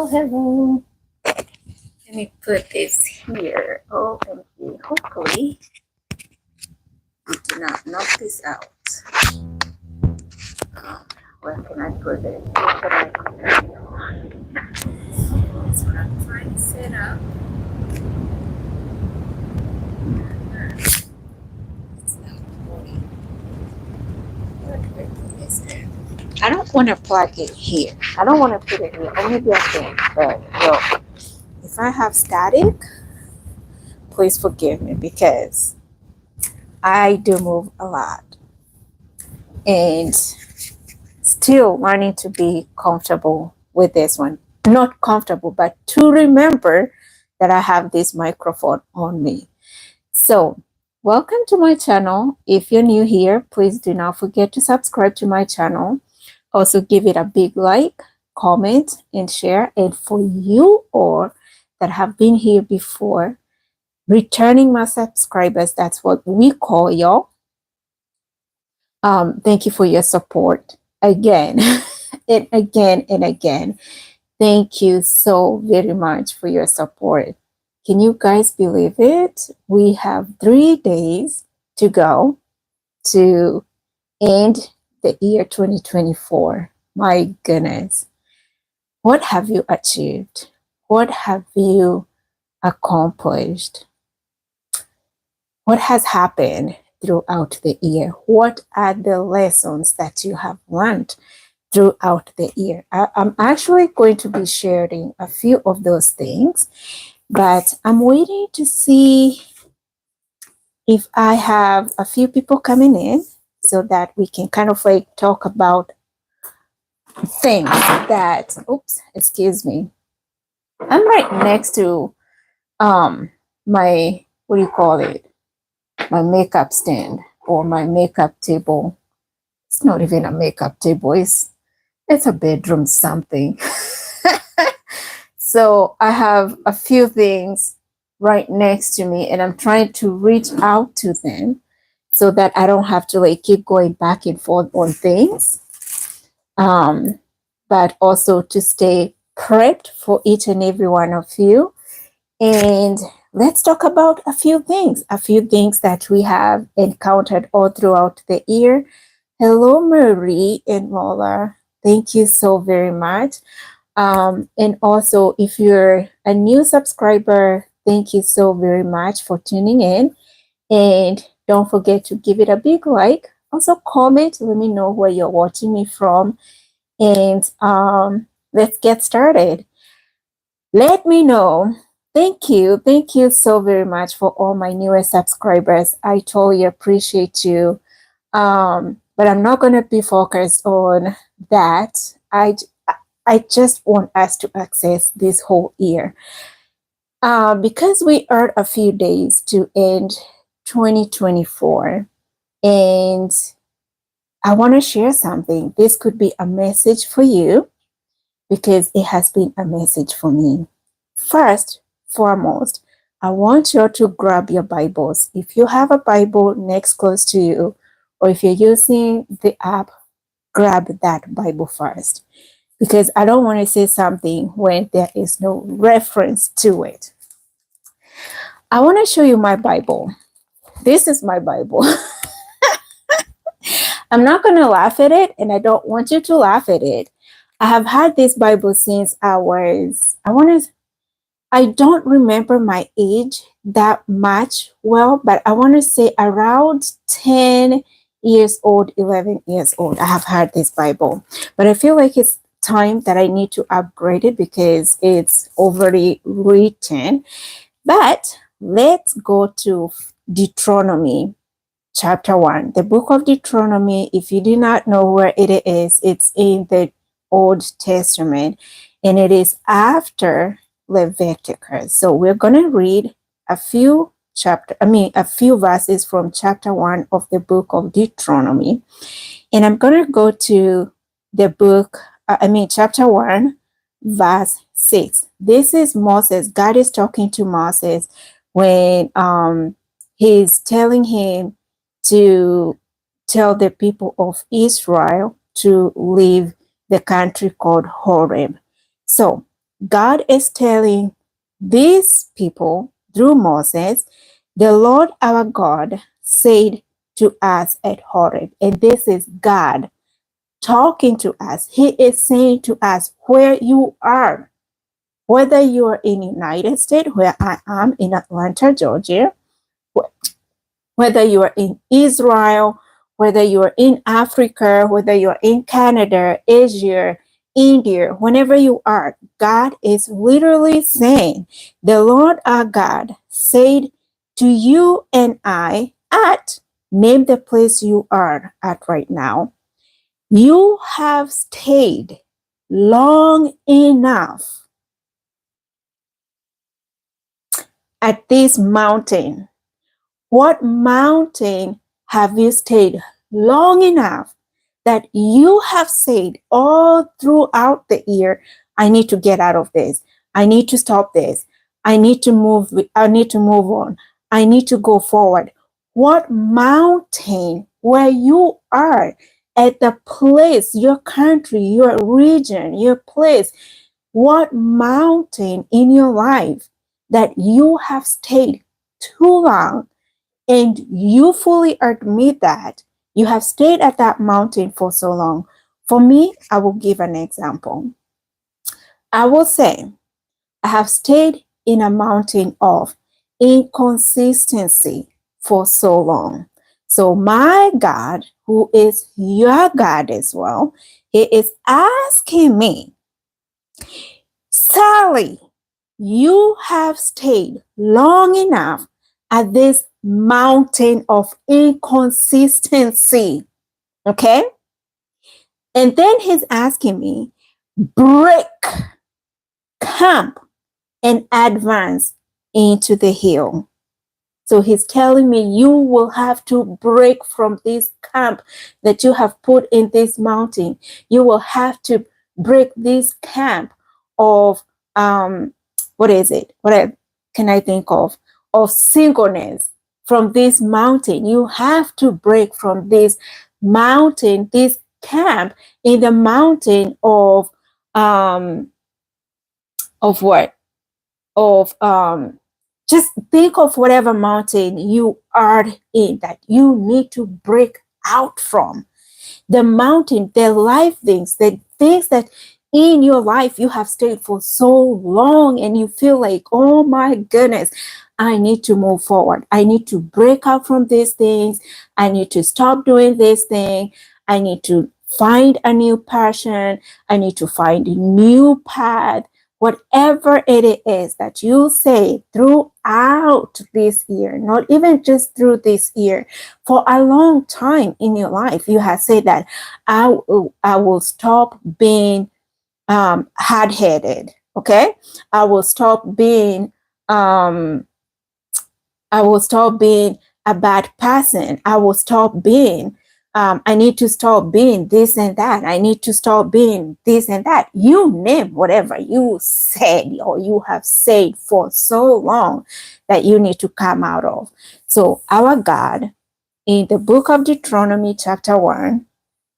Hello. Let me put this here. OMG. Hopefully, you do not knock this out. Where can I put it? Where can I put it? That's what I'm trying to set up. It's not recording. Where do I put this in? I don't want to plug it here. I don't want to put it here. Or maybe I can. But, well, if I have static, please forgive me because I do move a lot. And still learning to be comfortable with this one. Not comfortable, but to remember that I have this microphone on me. So, welcome to my channel. If you're new here, please do not forget to subscribe to my channel. Also, give it a big like, comment, and share. And for you all that have been here before, returning my subscribers, that's what we call y'all. Thank you for your support again and again and again. Thank you so very much for your support. Can you guys believe it? We have 3 days to go to end the year 2024. My goodness. What have you achieved? What have you accomplished? What has happened throughout the year? What are the lessons that you have learned throughout the year? I'm actually going to be sharing a few of those things, but I'm waiting to see if I have a few people coming in so that we can kind of like talk about things that, oops, excuse me. I'm right next to my, what do you call it? My makeup stand or my makeup table. It's not even a makeup table. It's a bedroom something. So I have a few things right next to me and I'm trying to reach out to them so that I don't have to like keep going back and forth on things. But also to stay prepped for each and every one of you. And let's talk about a few things that we have encountered all throughout the year. Hello, Marie and Mola. Thank you so very much. And also, if you're a new subscriber, thank you so very much for tuning in. And don't forget to give it a big like. Also, comment. Let me know where you're watching me from. And let's get started. Let me know. Thank you. Thank you so very much for all my newest subscribers. I totally appreciate you. But I'm not going to be focused on that. I just want us to access this whole year. Because we are a few days to end 2024. And I want to share something. This could be a message for you because it has been a message for me. First, foremost, I want you to grab your Bibles. If you have a Bible next close to you, or if you're using the app, grab that Bible first. Because I don't want to say something when there is no reference to it. I want to show you my Bible. This is my Bible. I'm not going to laugh at it, and I don't want you to laugh at it. I have had this Bible since I don't remember my age that much well, but I want to say around 10 years old, 11 years old, I have had this Bible. But I feel like it's time that I need to upgrade it because it's already written. But let's go to Deuteronomy chapter 1. The book of Deuteronomy, if you do not know where it is, it's in the Old Testament and it is after Leviticus. So we're going to read a few verses from chapter 1 of the book of Deuteronomy. And I'm going to go to the chapter 1, verse 6. This is Moses. God is talking to Moses when he's telling him to tell the people of Israel to leave the country called Horeb. So God is telling these people through Moses, the Lord our God said to us at Horeb, and this is God talking to us. He is saying to us where you are, whether you are in the United States, where I am in Atlanta, Georgia, whether you are in Israel, whether you are in Africa, whether you're in Canada, Asia, India, whenever you are, God is literally saying, the Lord our God said to you and I at, name the place you are at right now. You have stayed long enough at this mountain. What mountain have you stayed long enough that you have said all throughout the year, I need to get out of this. I need to stop this. I need to move. I need to move on. I need to go forward. What mountain where you are at the place, your country, your region, your place, what mountain in your life that you have stayed too long, and you fully admit that you have stayed at that mountain for so long? For me, I will give an example. I will say I have stayed in a mountain of inconsistency for so long. So my God, who is your God as well, he is asking me, Sally, you have stayed long enough at this mountain of inconsistency. Okay? And then he's asking me, break camp and advance into the hill. So he's telling me you will have to break from this camp that you have put in this mountain. You will have to break this camp of what is it? Can I think of? Of singleness from this mountain. You have to break from this mountain, this camp in the mountain of what? Of just think of whatever mountain you are in that you need to break out from. The mountain, the life things, the things that in your life you have stayed for so long and you feel like, oh my goodness, I need to move forward. I need to break out from these things. I need to stop doing this thing. I need to find a new passion. I need to find a new path. Whatever it is that you say throughout this year, not even just through this year, for a long time in your life, you have said that I will stop being hard-headed. Okay, I will stop being a bad person. I will stop being I need to stop being this and that. I need to stop being this and that. You name whatever you said or you have said for so long that you need to come out of. So our God, in the book of Deuteronomy chapter 1,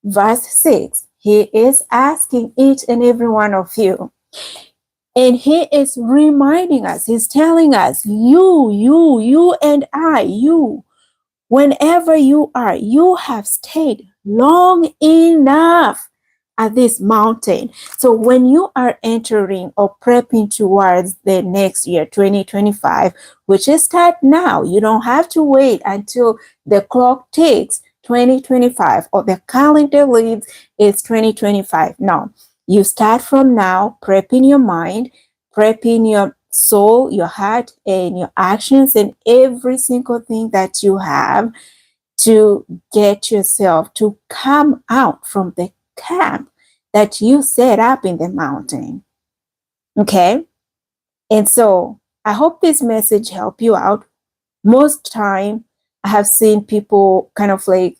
verse 6, he is asking each and every one of you, and he is reminding us, he's telling us, you and I, you, whenever you are, you have stayed long enough at this mountain. So when you are entering or prepping towards the next year, 2025, which is start now, you don't have to wait until the clock ticks 2025 or the calendar leads is 2025. No, you start from now, prepping your mind, prepping your soul, your heart, and your actions, and every single thing that you have to get yourself to come out from the camp that you set up in the mountain. Okay? And so I hope this message helped you out. Most time I have seen people kind of like,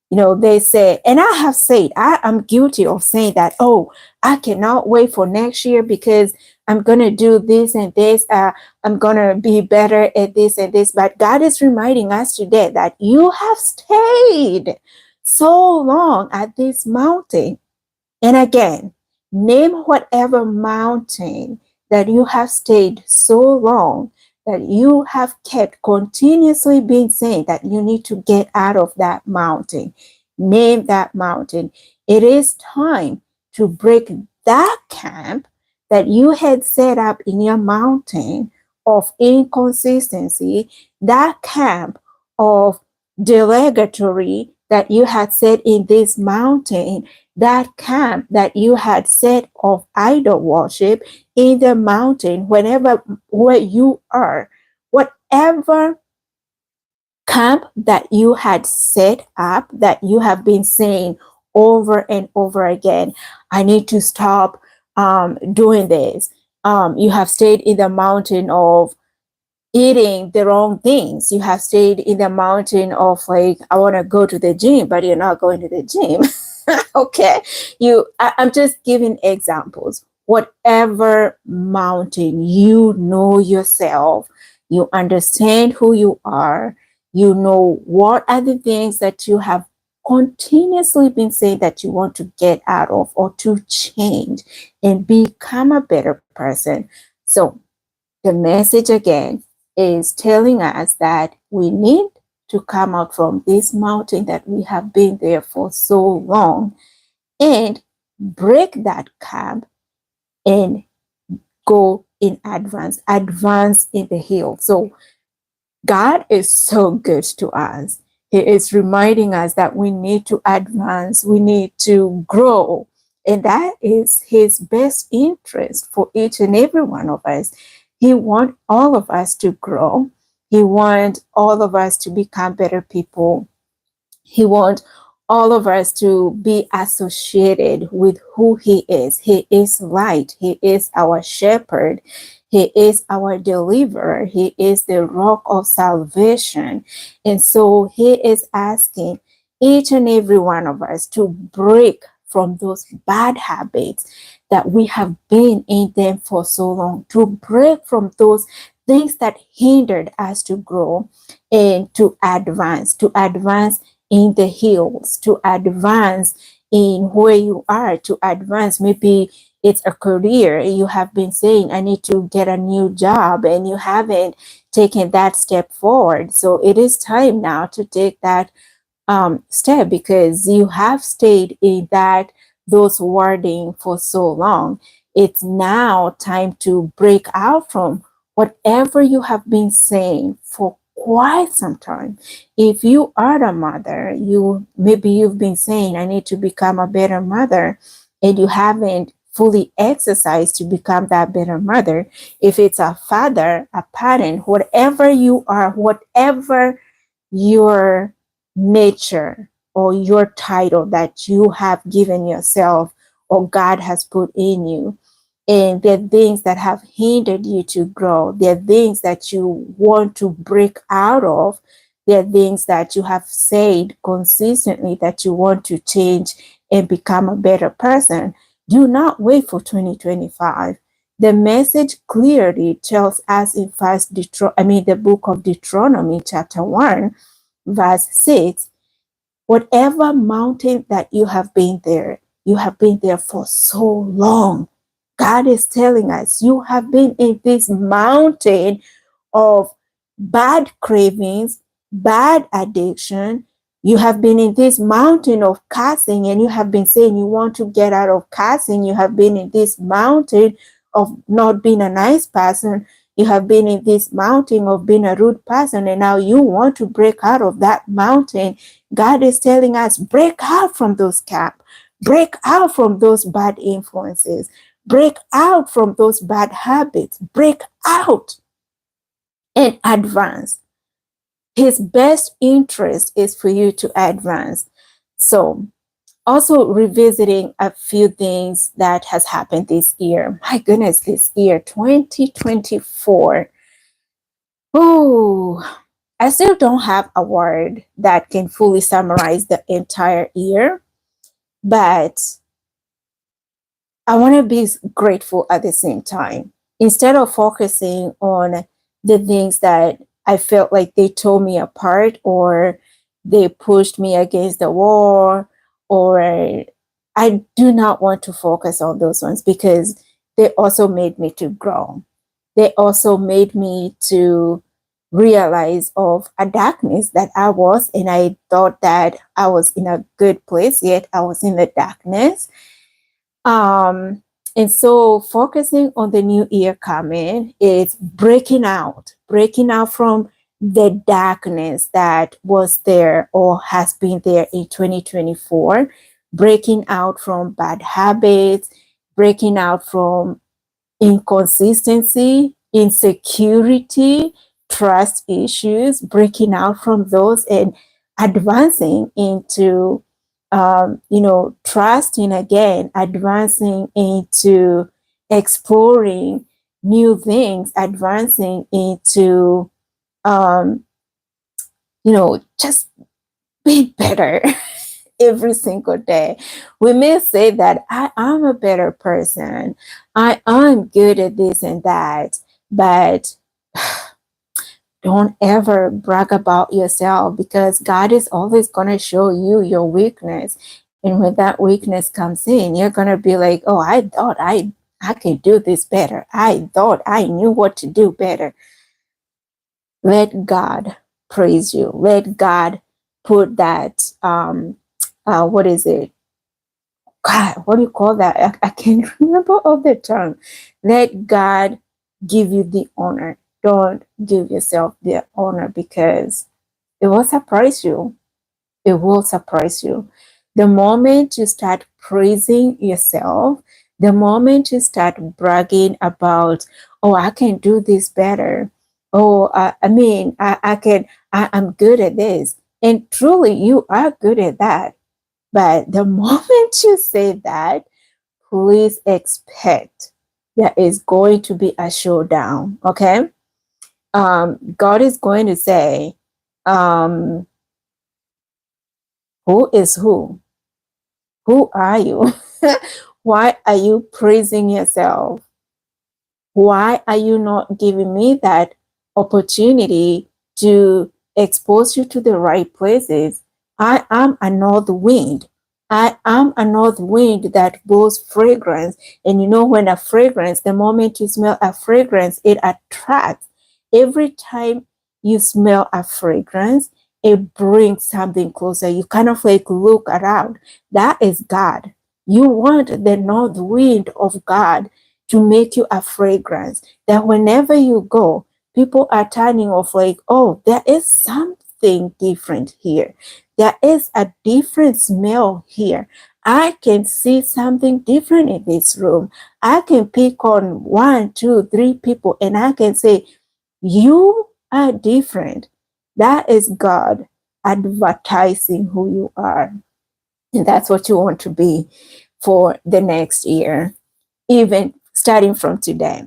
they say, and I have said, I am guilty of saying that, oh, I cannot wait for next year because I'm going to do this and this. I'm going to be better at this and this. But God is reminding us today that you have stayed so long at this mountain. And again, name whatever mountain that you have stayed so long, that you have kept continuously being saying that you need to get out of that mountain. Name that mountain. It is time to break that camp that you had set up in your mountain of inconsistency, that camp of delegatory that you had set in this mountain, that camp that you had set of idol worship in the mountain, whenever where you are, whatever camp that you had set up, that you have been saying over and over again, I need to stop doing this. You have stayed in the mountain of eating the wrong things. You have stayed in the mountain of like, I want to go to the gym, but you're not going to the gym. Okay. I'm just giving examples. Whatever mountain, you know yourself, you understand who you are, you know what are the things that you have continuously been saying that you want to get out of or to change and become a better person. So the message again is telling us that we need to come out from this mountain that we have been there for so long and break that camp and go in advance in the hill. So God is so good to us. He is reminding us that we need to advance, we need to grow, and that is his best interest for each and every one of us. He wants all of us to grow. He wants all of us to become better people. He wants all of us to be associated with who he is. He is light. He is our shepherd. He is our deliverer. He is the rock of salvation. And so he is asking each and every one of us to break from those bad habits that we have been in them for so long, to break from those things that hindered us to grow and to advance in the hills, to advance in where you are, to advance. Maybe it's a career. You have been saying, I need to get a new job, and you haven't taken that step forward. So it is time now to take that step, because you have stayed in those wording for so long. It's now time to break out from whatever you have been saying for quite some time. If you are a mother, maybe you've been saying, I need to become a better mother, and you haven't fully exercised to become that better mother. If it's a father, a parent, whatever you are, whatever your nature or your title that you have given yourself or God has put in you, and there are things that have hindered you to grow. There are things that you want to break out of. There are things that you have said consistently that you want to change and become a better person. Do not wait for 2025. The message clearly tells us in the book of Deuteronomy, chapter 1, verse 6, whatever mountain that you have been there for so long. God is telling us, you have been in this mountain of bad cravings, bad addiction. You have been in this mountain of cussing, and you have been saying you want to get out of cussing. You have been in this mountain of not being a nice person. You have been in this mountain of being a rude person, and now you want to break out of that mountain. God is telling us, break out from those camps. Break out from those bad influences. Break out from those bad habits. Break out and advance. His best interest is for you to advance. So, also revisiting a few things that has happened this year. My goodness, this year, 2024. Oh, I still don't have a word that can fully summarize the entire year, but I want to be grateful at the same time. Instead of focusing on the things that I felt like they tore me apart, or they pushed me against the wall, or I do not want to focus on those ones, because they also made me to grow. They also made me to realize of a darkness that I was, and I thought that I was in a good place, yet I was in the darkness. And so focusing on the new year coming is breaking out from the darkness that was there or has been there in 2024, breaking out from bad habits, breaking out from inconsistency, insecurity, trust issues, breaking out from those and advancing into, trusting again, advancing into exploring new things, advancing into, just be better every single day. We may say that I am a better person. I am good at this and that, but don't ever brag about yourself, because God is always going to show you your weakness. And when that weakness comes in, you're going to be like, oh, I thought I could do this better. I thought I knew what to do better. Let God praise you. Let God put that, what is it? God, what do you call that? I can't remember of the term. Let God give you the honor. Don't give yourself the honor, because it will surprise you. It will surprise you. The moment you start praising yourself, the moment you start bragging about, oh, I can do this better. Oh, I'm good at this. And truly, you are good at that. But the moment you say that, please expect there is going to be a showdown. Okay. God is going to say, who is who? Who are you? Why are you praising yourself? Why are you not giving me that opportunity to expose you to the right places? I am a north wind. I am a north wind that blows fragrance. And you know, when a fragrance, the moment you smell a fragrance, it attracts. Every time you smell a fragrance, it brings something closer. You kind of like look around. That is God. You want the north wind of God to make you a fragrance that whenever you go, people are turning off like, oh, there is something different here. There is a different smell here. I can see something different in this room. I can pick on 1, 2, 3 people and I can say, you are different. That is God advertising who you are. And that's what you want to be for the next year, even starting from today.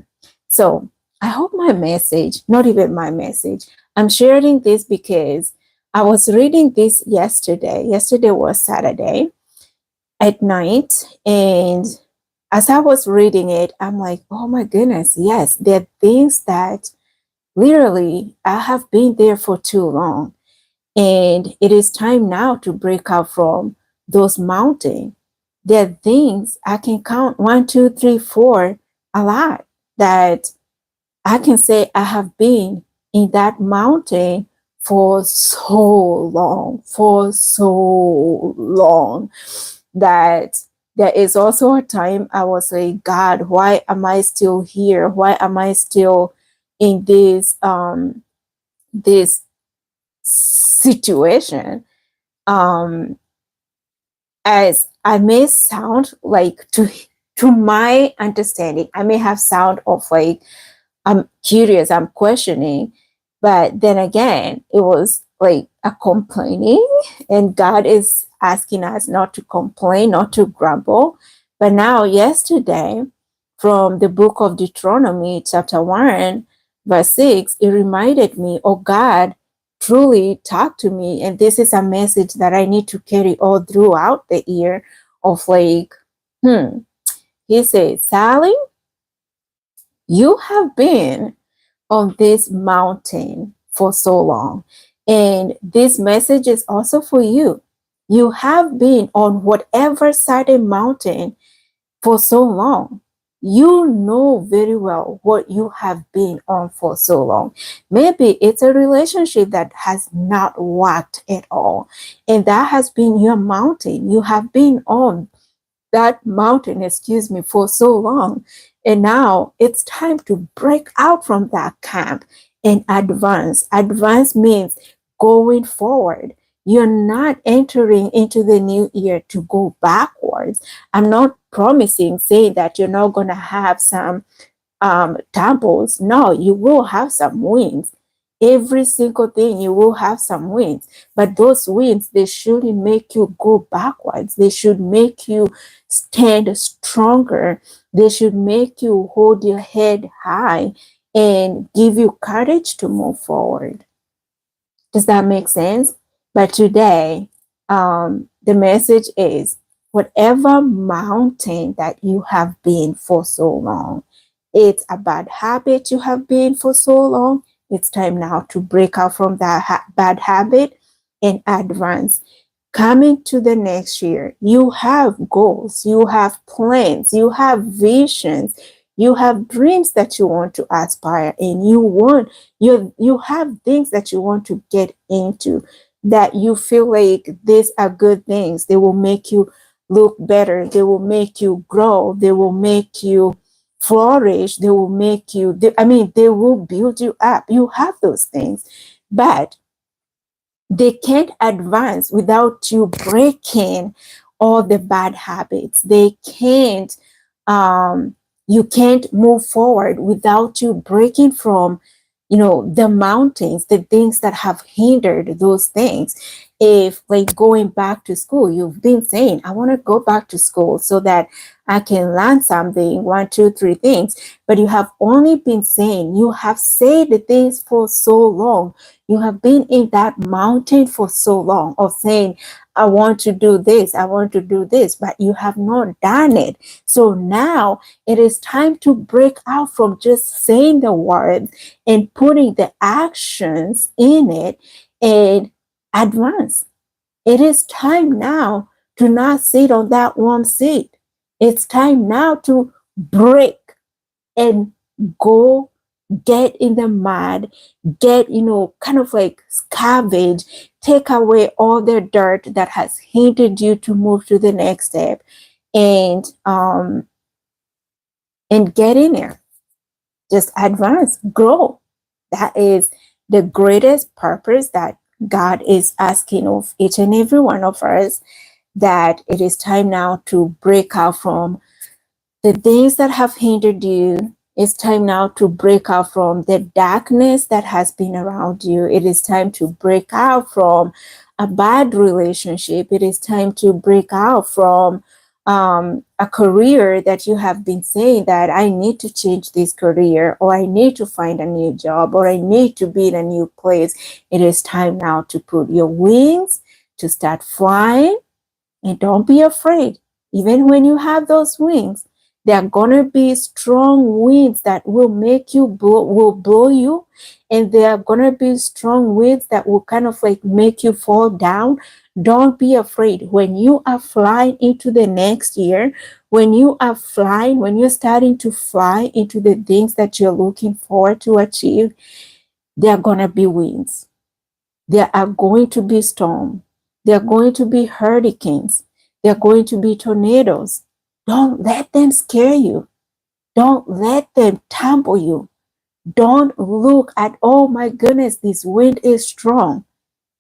So I hope my message, not even my message, I'm sharing this because I was reading this yesterday. Yesterday was Saturday at night. And as I was reading it, I'm like, oh my goodness, yes, there are things that literally I have been there for too long. And it is time now to break out from those mountains. There are things I can count 1, 2, 3, 4 a lot that I can say I have been in that mountain for so long that there is also a time I was like, God, why am I still here? Why am I still in this situation? As I may sound like, to my understanding, I may have sound of like, I'm curious, I'm questioning, but then again, it was like a complaining, and God is asking us not to complain, not to grumble. But now, yesterday, from the book of Deuteronomy, chapter 1, verse 6, it reminded me, oh, God truly talked to me. And this is a message that I need to carry all throughout the year of like, he says, Sally, you have been on this mountain for so long. And this message is also for you. You have been on whatever certain mountain for so long. You know very well what you have been on for so long. Maybe it's a relationship that has not worked at all, and that has been your mountain. You have been on that mountain, excuse me, for so long. And now it's time to break out from that camp and advance. Advance means going forward. You're not entering into the new year to go backwards. I'm not promising, saying that you're not going to have some tumbles. No, you will have some wins. Every single thing you will have some wins, but those wins, they shouldn't make you go backwards. They should make you stand stronger. They should make you hold your head high and give you courage to move forward. Does that make sense? But today, the message is whatever mountain that you have been for so long, it's a bad habit you have been for so long. It's time now to break out from that bad habit and advance. Coming to the next year, you have goals, you have plans, you have visions, you have dreams that you want to aspire and you have things that you want to get into, that you feel like these are good things. They will make you look better, they will make you grow, they will make you flourish, they will make you they will build you up. You have those things, but they can't advance without you breaking all the bad habits. They can't, you can't move forward without you breaking from, the mountains, the things that have hindered those things. If, like, going back to school, you've been saying, I want to go back to school so that I can learn something, one, two, three things, but you have only been saying, you have said the things for so long. You have been in that mountain for so long of saying, I want to do this, I want to do this, but you have not done it. So now it is time to break out from just saying the words and putting the actions in it and advance. It is time now to not sit on that one seat. It's time now to break and go, get in the mud, get, kind of like scavenge, take away all the dirt that has hindered you to move to the next step, and get in there. Just advance, grow. That is the greatest purpose that God is asking of each and every one of us, that it is time now to break out from the things that have hindered you. It's time now to break out from the darkness that has been around you. It is time to break out from a bad relationship. It is time to break out from a career that you have been saying that I need to change this career, or I need to find a new job, or I need to be in a new place. It is time now to put your wings, to start flying, and don't be afraid. Even when you have those wings, there are gonna be strong winds that will make you will blow you, and there are gonna be strong winds that will kind of like make you fall down. Don't be afraid. When you are flying into the next year, when you are flying, when you're starting to fly into the things that you're looking forward to achieve, there are gonna be winds. There are going to be storms. There are going to be hurricanes. There are going to be tornadoes. Don't let them scare you. Don't let them tumble you. Don't look at, oh my goodness, this wind is strong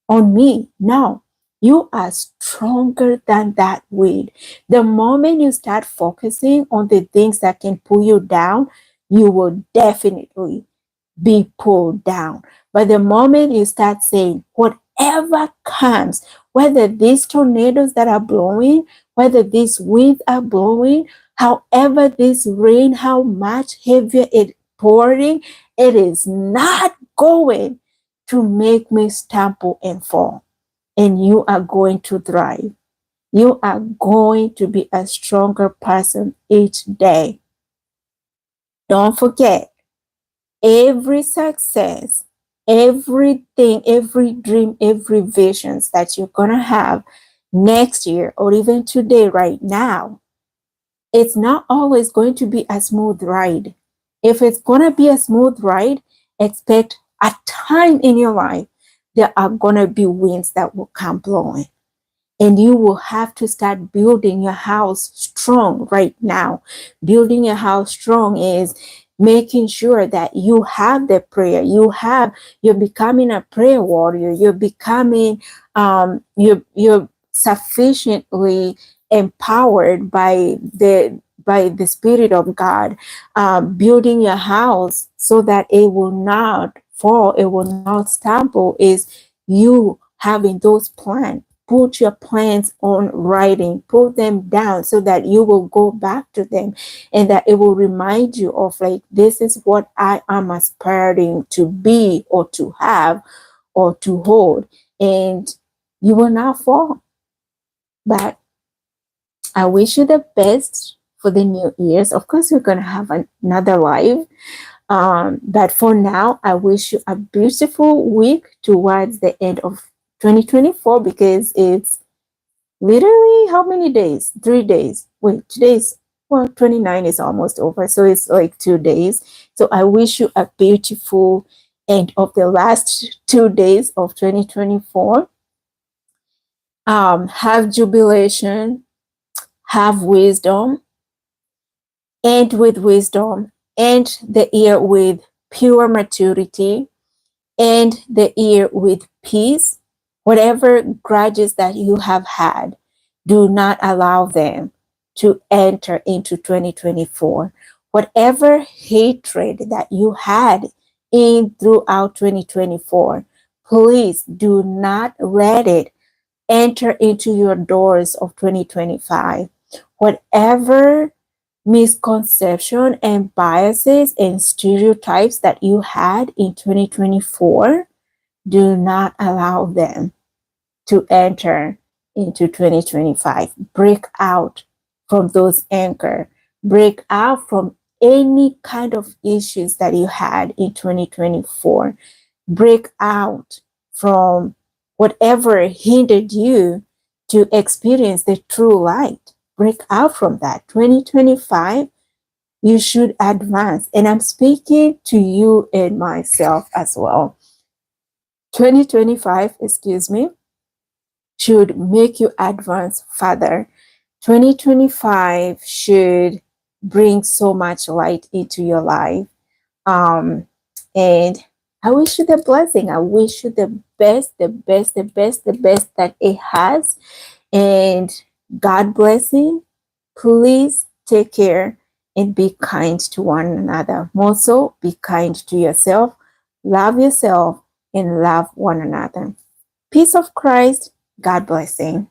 on me. No, you are stronger than that wind. The moment you start focusing on the things that can pull you down, you will definitely be pulled down. But the moment you start saying, whatever comes, whether these tornadoes that are blowing, whether these winds are blowing, however this rain, how much heavier it pouring, it is not going to make me stumble and fall. And you are going to thrive. You are going to be a stronger person each day. Don't forget, every success, everything, every dream, every visions that you're going to have next year, or even today, right now, It's not always going to be a smooth ride. If it's going to be a smooth ride, expect a time in your life there are going to be winds that will come blowing. And you will have to start building your house strong right now. Building your house strong is making sure that you have the prayer. You're becoming a prayer warrior. You're becoming, you're sufficiently empowered by the Spirit of God, building your house so that it will not fall, it will not stumble, is you having those plans. Put your plans on writing, put them down so that you will go back to them and that it will remind you of, like, this is what I am aspiring to be or to have or to hold, and you will not fall. But I wish you the best for the new years. Of course, we're going to have another live. But for now, I wish you a beautiful week towards the end of 2024, because it's literally how many days? 3 days. Wait, today's, well, 29 is almost over. So it's like 2 days. So I wish you a beautiful end of the last 2 days of 2024. Have jubilation, have wisdom, and with wisdom, and the year with pure maturity, and the year with peace. Whatever grudges that you have had, do not allow them to enter into 2024. Whatever hatred that you had in throughout 2024, please do not let it enter into your doors of 2025. Whatever misconception and biases and stereotypes that you had in 2024, do not allow them to enter into 2025. Break out from those anchor. Break out from any kind of issues that you had in 2024. Break out from whatever hindered you to experience the true light. Break out from that. 2025, you should advance. And I'm speaking to you and myself as well. 2025, should make you advance further. 2025 should bring so much light into your life. And I wish you the blessing. I wish you the best, the best, the best, the best that it has. And God blessing. Please take care and be kind to one another. More so, be kind to yourself. Love yourself and love one another. Peace of Christ. God blessing.